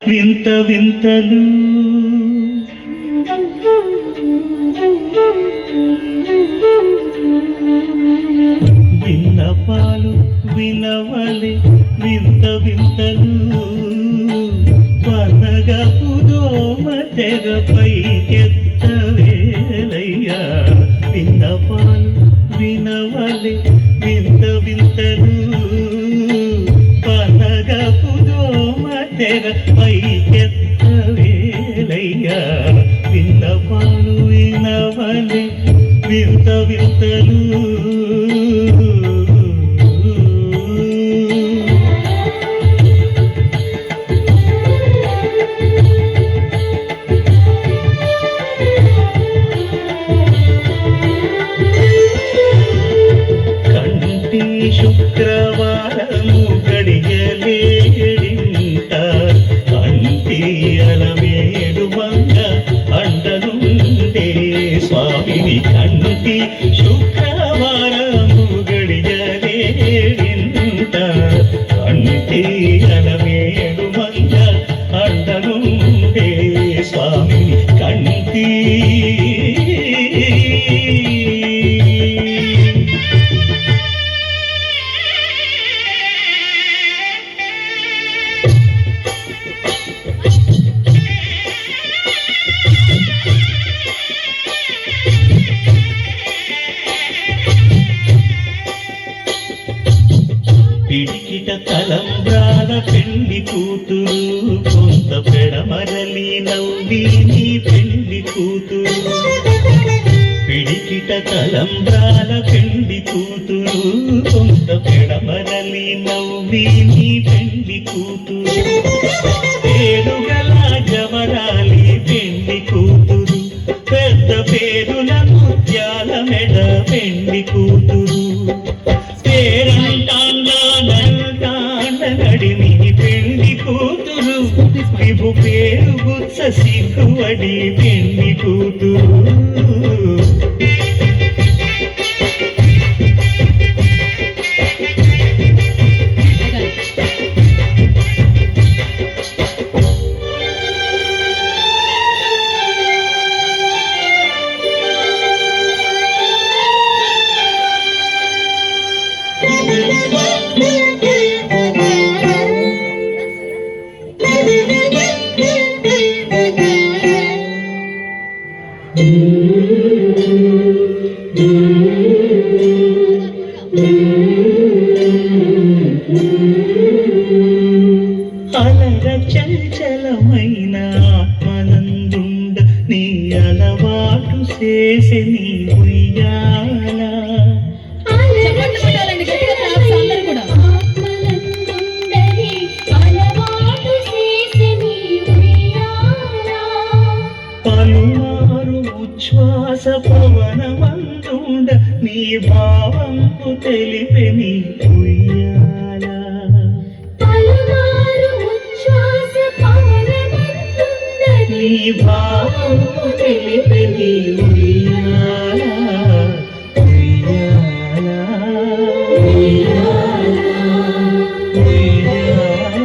వింత వింతలు విన్నపాలు వినవలే వింత వింతలు పనగపు దోమ తెరపై ఎత్తవేలయ్యా విన్నపాలు వినవలే వింత వింతలు పనగపు దోమ తెరపై ఎత్తవేలయ్యా విన్నపాలు వినవలే వింత వింతలు శుక్రవారము గడియలేడింత అంటియల మేడు మంగ అండనుండే స్వామిని కంటి శుక్రవారము గడియలేడింత అంటియల మేడు మంగ అండనుండే స్వామిని కంటి పిడికిట తలంబ్రాల పెళ్లి కూతురు కొంత పెడమరలి నవ్వి నీ పెళ్లి కూతురు పిడికిట తలంబ్రాల పెళ్లి కూతురు కొంత పెడమరలి నవ్వి నీ పెళ్లి కూతురు పేరుగల జవరాలి పెళ్లి కూతురు పెద్ద పేరుల ముత్యాల మెడ పెళ్లి కూతురు నడిమి పెళ్లి కూతురు విభు పేరు గుత్స సిగ్గువడి పెళ్లి కూతురు అలర చంచలమైన ఆత్మనందుండ నీ అలవాటు చేసే నీ ఉయ్యాల పలుమారు ఉచ్ఛ్వాస పవనమందుండ నీ భావంపు తెలిపే నీ ఉయ్యాల నీ భావంపు తెలిపే నీ ఉయ్యాల ఉయ్యాల ఉయ్యాల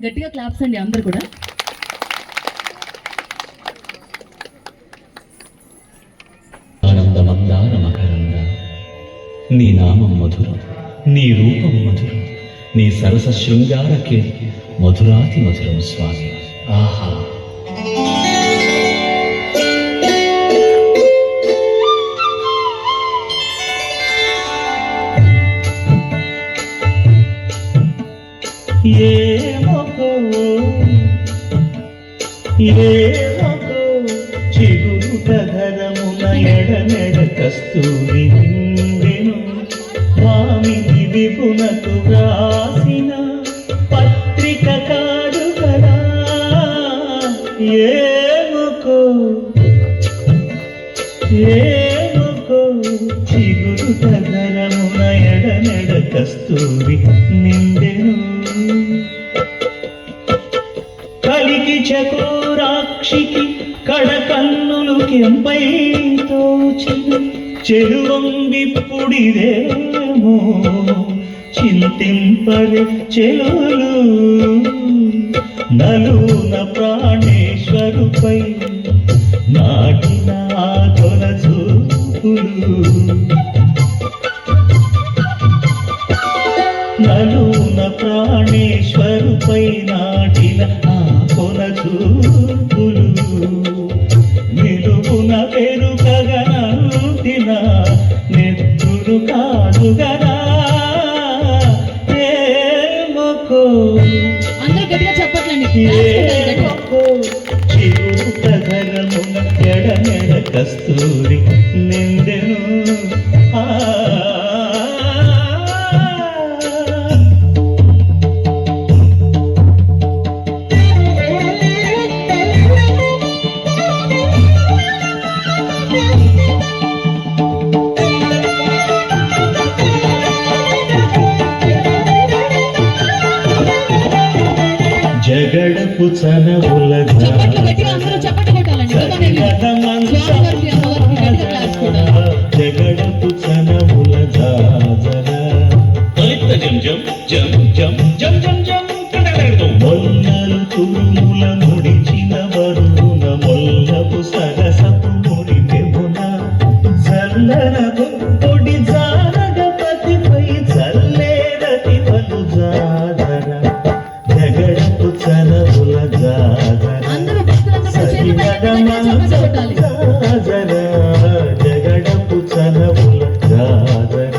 గట్టిగా క్లాప్స్ అండి అందరు కూడా. ఆనందమందార మకరంద నీ నామం మధురం నీ రూపం మధురం నీ సరస శృంగారకే మధురాతి మధురం స్వామి. ఆహా ఏమో చిగురుట ధరమున ఎడనెడ కస్తూరి నిండెను స్వామిని విపునకు వ్రాసిన పత్రిక కాదు కదా. ఏమో చిగురుట ధరమున ఎడనెడ కస్తూరి నిండెను కలికి చకోరాక్ష పక్షికి కడకన్నులు కెంపై తోచిన చెలువంగిప్పుడిదేమో చింతింపరే చెలులు నలున ప్రాణేశ్వరుపై నాటిన తొల చూపులు నలున ప్రాణేశ్వరుపై నాటిన ఆ కొన చూపులు నిలువున పెరుగగనంతిన నెత్తురు కాదుగనా ప్రేమకో అందరూ గట్టిగా చెప్పట్లండి ఏమకో చిరుతగరమున ఎడమెడ కస్తూరి నిందెను జగడపు చనవుల గట్టిగా అందరూ చప్పట్లు కొట్టాలండి జోహార్కి అమ్మవారికి గట్టిగా క్లాప్స్ కొట్టాలి. జగడపు చనవుల జాజర మొల్లలు తురుముల ముడిచిన వరుణ మొల్లపు సరసపు మురిపెమున చల్లన పొడి జానగపతిపై చల్లేరటి పలు జాజర జగడపు చనవుల జాజర అందరూ భక్తులందరూ చేతులు పైకి చప్పట్లు కొట్టాలి. జగడపు చనవుల జాజర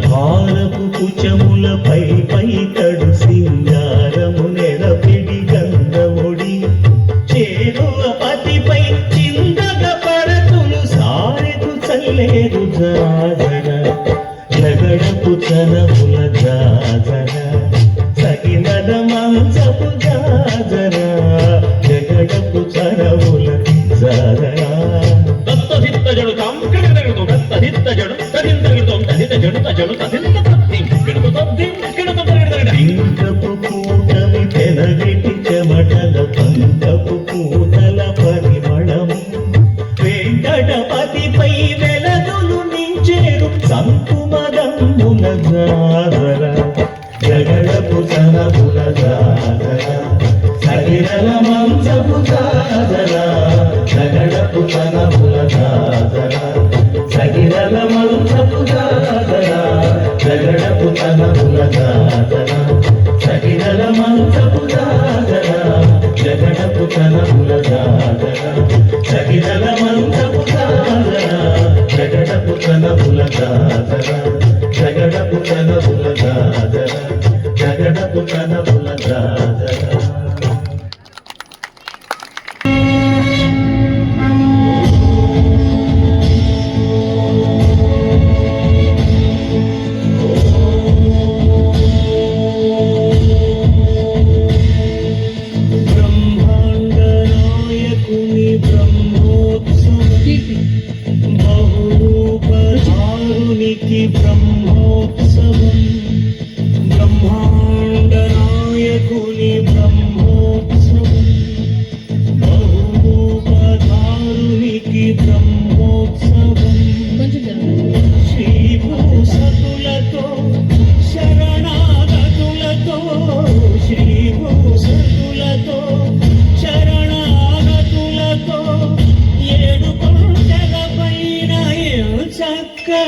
భారపు కుచములపై పైతడు సింగారము నెరపిడి గంధముడి చేరువ పతిపై చిందగ పరతులు సారెకు చల్లేరు జాజర జగడపు చనముల జాజర సగినద మాంసపు జాజర జగడపు చనముల జాజర పింకపు పూటమి తెనగటి చెమటల పంకపు పూతల పరిమళం వెంకటపతిపై వెలదులు నించేరు సంకుమదముల జాజర జగడపు చనముల జాజర సగిరల మంచపు జాజర జగడపు చనముల జాజర సగిరల మంచపు జాజర జగడపు చనముల జాజర సగిరల మంచపు జాజర జగడపు చనముల జాజర సగిరల మంచపు జాజర జగడపు చనముల జాజర జగడపు చనముల జాజర జగడపు చనముల జాజర కీర్తి బహురూపధారునికి బ్రహ్మోత్సవం బ్రహ్మాండ నాయకుని బ్రహ్మోత్సవం బహురూపధారునికి బ్రహ్మోత్సవం కొంచెం జరగండి. శ్రీభూసతులతో శరణాగతులతో శ్రీభూసతులతో శరణాగతులతో ఏడు కొండల పైన చక్కగా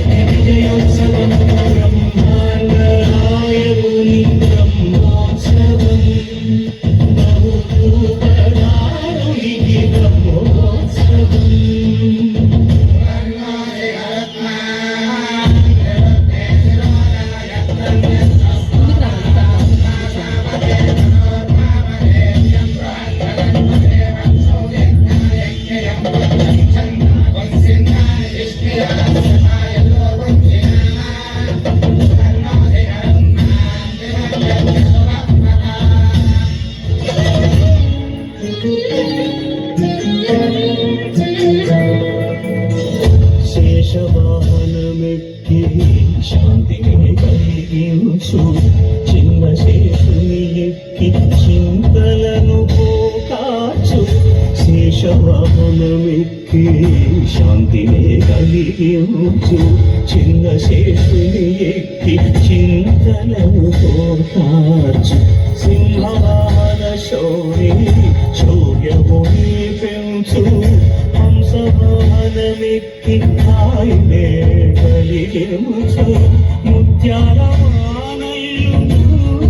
విజయోత్సవం బ్రహ్మాండ నాయకుని బ్రహ్మోత్సవం బహురూపధారునికి బ్రహ్మోత్సవం ముందుకు రావాలి. హంసవాహనమెక్కి శాంతినే కలిగించు చిన్న శేషుని ఎక్కి చింతలను పోతార్చు సింహవాహన శౌరి శౌర్యముని పెంచు హంసవాహనమెక్కి ఆయనే కలిగించు ముత్యాల వానల్లు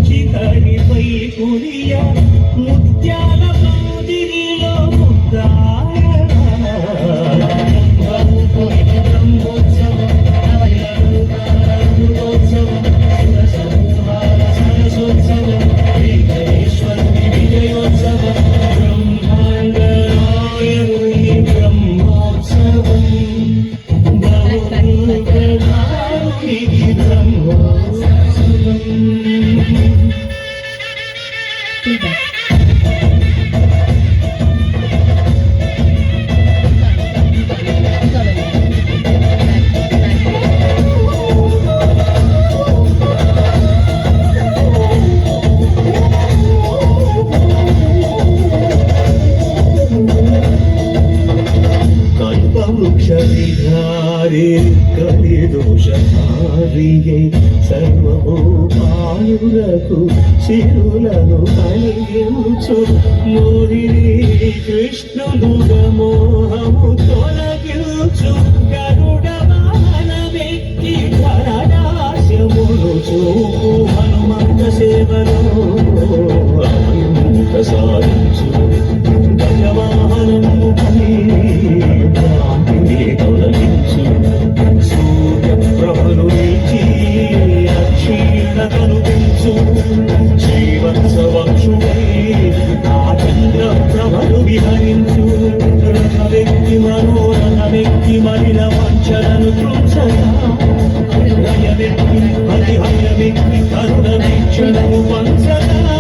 చితరిపై కురియ ముత్యాల మందిరిలో వృక్షవిధారి కలిదోషహారియై సర్వభూపాయులకు శిరులను కలిగించు మోహిని కృష్ణుడుగా మోహము తొలగించు గరుడ వాహనమెక్కి ధరదాస్యమును చూపు హనుమంత సేవలో అమృత సాధించు గజవాహనము తొలగించు సూర్య ప్రభలు నిలిచి అక్షీణతను పెంచు శ్రీవత్సవక్షుడై ఆ చంద్ర ప్రభలు విహరించు రథవెక్కి మనోరథవెక్కి మలిన వంచలను తృంచగా హయవెక్కి హరిహయవెక్కి కరుణ వీక్షణము పంచగా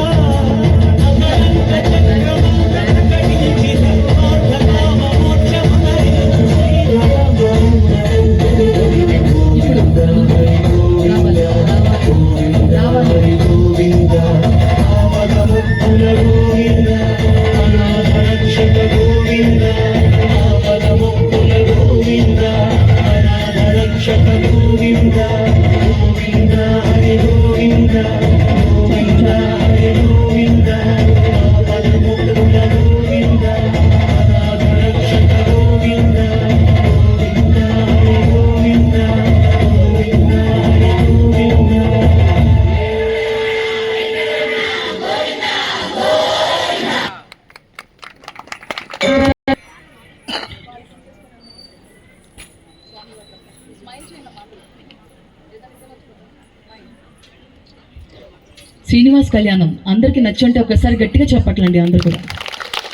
శ్రీనివాస్ కళ్యాణం అందరికి నచ్చంటే ఒకసారి గట్టిగా చెప్పట్లండి అందరు కూడా.